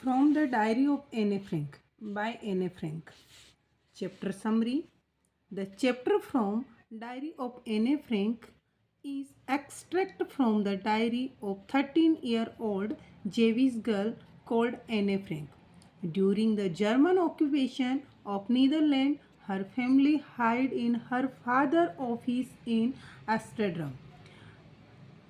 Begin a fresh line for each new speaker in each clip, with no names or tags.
From the Diary of Anne Frank by Anne Frank. Chapter summary. The chapter from Diary of Anne Frank is extract from the diary of 13-year-old Jewish girl called Anne Frank. During the German occupation of Netherlands, her family hid in her father's office in Amsterdam.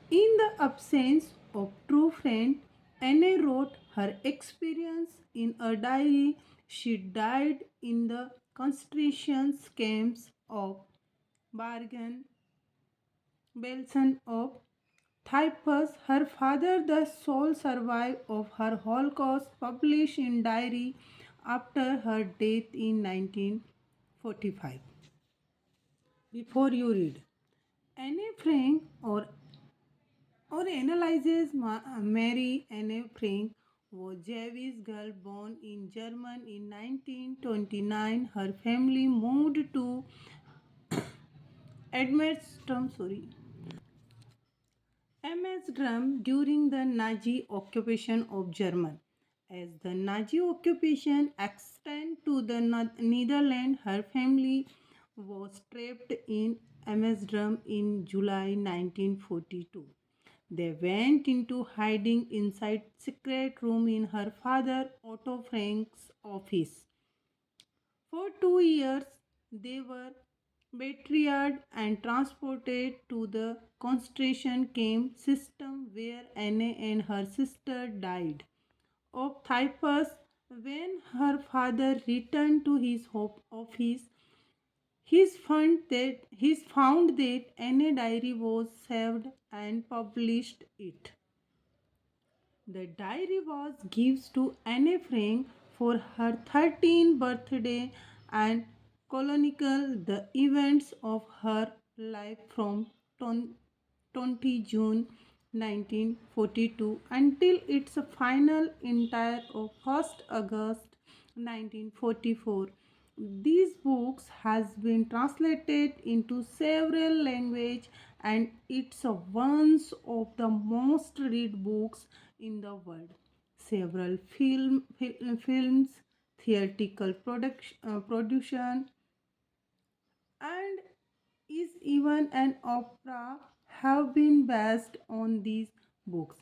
In the absence of true friend, Anne wrote her experience in a diary. She died in the concentration camps of Bergen Belsen of Cyprus. Her father, the sole survivor of her Holocaust, published in diary after her death in 1945. Before you read, Anne Frank or analyzes Mary Anne Frank was Jewish girl born in Germany in 1929. Her family moved to Amsterdam during the Nazi occupation of Germany. As the Nazi occupation extended to the Netherlands, her family was trapped in Amsterdam in July 1942. They went into hiding inside secret room in her father Otto Frank's office. For 2 years, they were betrayed and transported to the concentration camp system where Anne and her sister died. Of typhus, when her father returned to his office, he found that Anne diary was saved and published it. The diary was given to Anne Frank for her 13th birthday and chronicle the events of her life from 20 June 1942 until its final entire of 1st August 1944. These books has been translated into several languages and it's one of the most read books in the world. Several films, theatrical production, and is even an opera have been based on these books.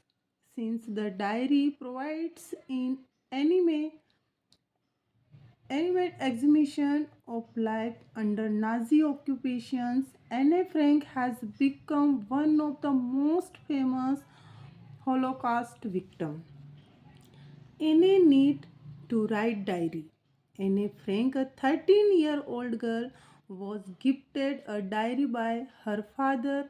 Since the diary provides in anime animate exhibition of life under Nazi occupations, Anne Frank has become one of the most famous Holocaust victims. Anne need to write diary. Anne Frank, a 13-year-old girl, was gifted a diary by her father.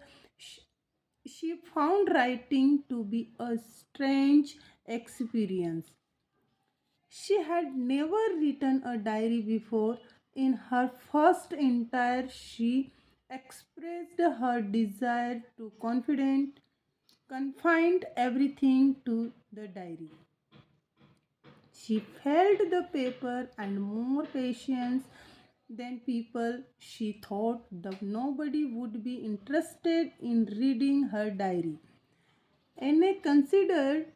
She found writing to be a strange experience. She had never written a diary before. In her first entire, she expressed her desire to confined everything to the diary. She felt the paper and more patience than people. She thought that nobody would be interested in reading her diary. Anne considered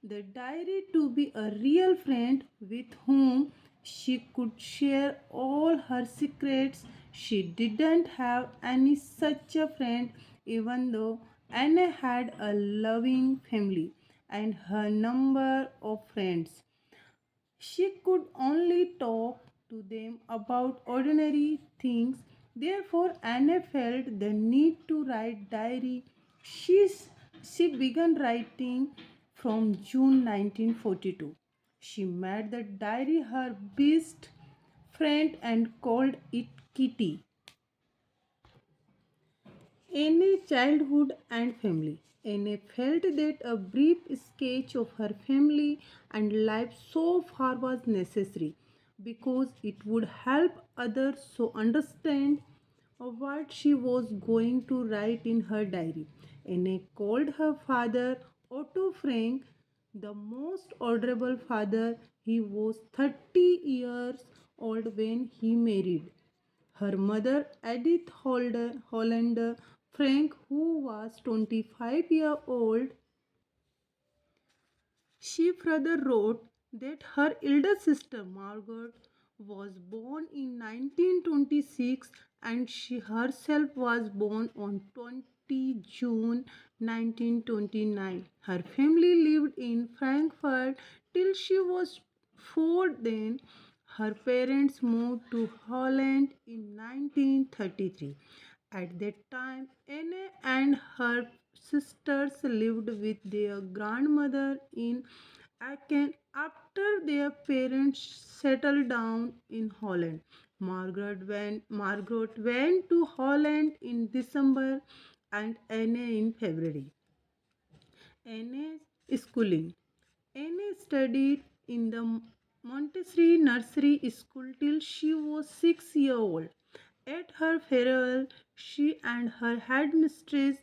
the diary to be a real friend with whom she could share all her secrets. She didn't have any such a friend, even though Anne had a loving family and her number of friends. She could only talk to them about ordinary things. Therefore, Anne felt the need to write diary. She, she began writing from June 1942. She made the diary her best friend and called it Kitty. Anne's childhood and family. Anne felt that a brief sketch of her family and life so far was necessary because it would help others to understand what she was going to write in her diary. Anne called her father Otto Frank the most honorable father. He was 30 years old when he married her mother, Edith Hollander Frank, who was 25 years old. She further wrote that her elder sister Margaret was born in 1926 and she herself was born on 20 June 1929. Her family lived in Frankfurt till she was 4. Then her parents moved to Holland in 1933. At that time, Anne and her sisters lived with their grandmother in Aachen after their parents settled down in Holland. Margaret went to Holland in December and Anne in February. Anne's schooling. Anne studied in the Montessori nursery school till she was 6 years old. At her farewell, she and her headmistress,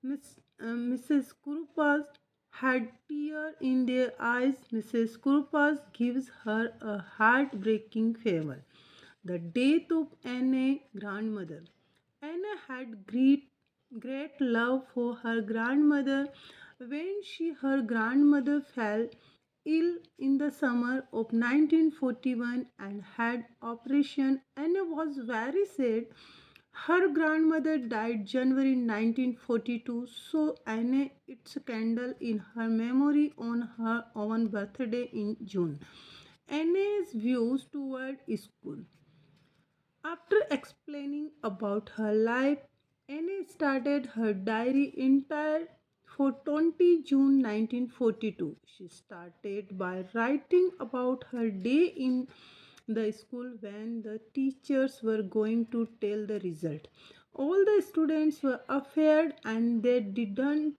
Mrs. Kurupas, had tears in their eyes. Mrs. Kurupas gives her a heartbreaking farewell. The death of Anne's grandmother. Anne had great love for her grandmother. When her grandmother fell ill in the summer of 1941 and had operation, Anne was very sad. Her grandmother died January 1942, so Anne its a candle in her memory on her own birthday in June. Anne's views toward school. After explaining about her life, Anne started her diary entire for 20 June 1942. She started by writing about her day in the school when the teachers were going to tell the result. All the students were afraid and they didn't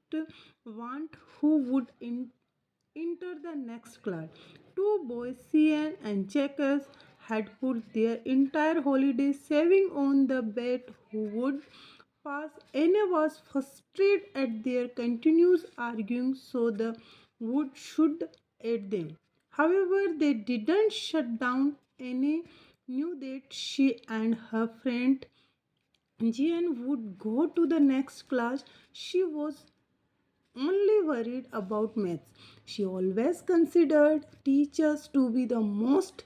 want who would enter the next class. Two boys, Cian and Jacques, had put their entire holiday saving on the bet who would pass. Anne was frustrated at their continuous arguing, so the wood should aid them. However, they didn't shut down. Anne knew that she and her friend Jean would go to the next class. She was only worried about maths. She always considered teachers to be the most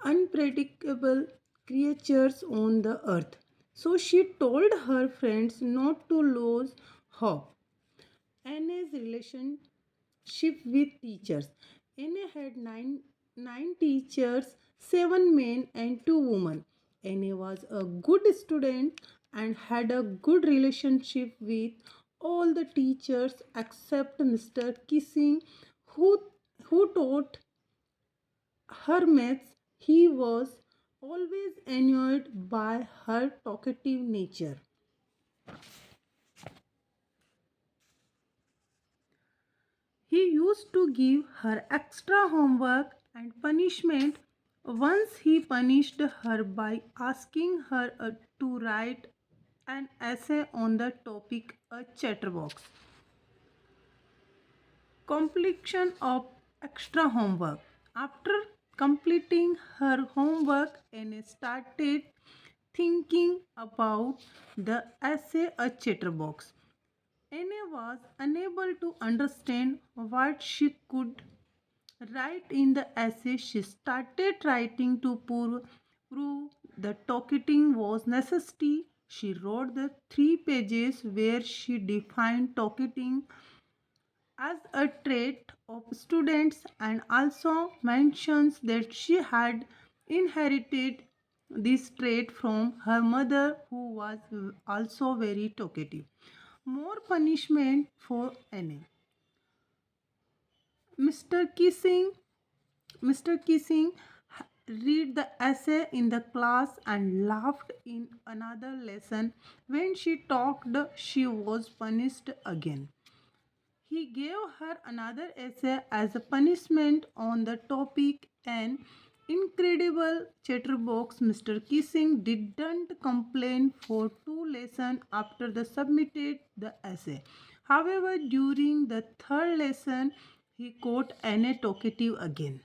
unpredictable creatures on the earth. So she told her friends not to lose hope. Anne's relationship with teachers. Anne had nine teachers, seven men and two women. Anne was a good student and had a good relationship with all the teachers except Mr. Kissing, who, who taught her maths. He was always annoyed by her talkative nature. He used to give her extra homework and punishment. Once he punished her by asking her to write an essay on the topic a chatterbox. Completion of extra homework. After completing her homework, Anne started thinking about the essay a chatterbox. Anne was unable to understand what she could write in the essay. She started writing to prove the talkating was necessary. She wrote the 3 pages where she defined talkating as a trait of students and also mentions that she had inherited this trait from her mother who was also very talkative. More punishment for Anne. Mr. Kissing Mr. Kissing read the essay in the class and laughed in another lesson. When she talked, she was punished again. He gave her another essay as a punishment on the topic an incredible chatterbox. Mr. Kissing didn't complain for 2 lessons after the submitted the essay. However, during the third lesson, he caught Anne talkative again.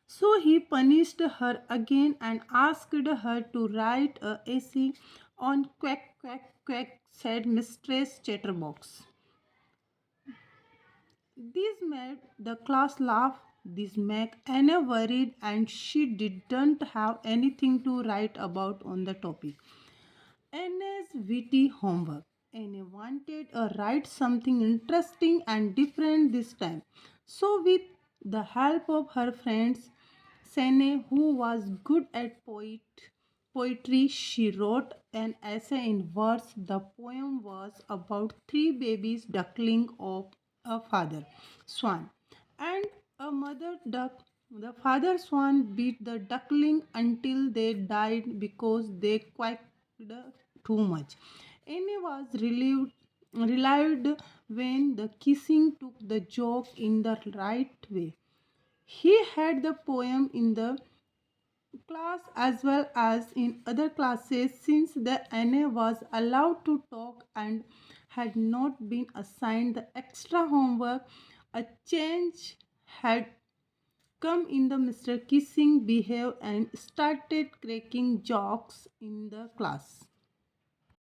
So he punished her again and asked her to write a essay on quack, quack, quack, said Mistress Chatterbox. This made the class laugh. This made Anna worried and she didn't have anything to write about on the topic. Anna's witty homework. Anna wanted to write something interesting and different this time. So, with the help of her friends, Sene, who was good at poetry, she wrote an essay in verse. The poem was about three babies duckling of a father swan and a mother duck. The father swan beat the duckling until they died because they quacked too much. Annie was relieved when the kissing took the joke in the right way. He had the poem in the class as well as in other classes since the NA was allowed to talk and had not been assigned the extra homework. A change had come in the Mr. Kissing behaved and started cracking jokes in the class.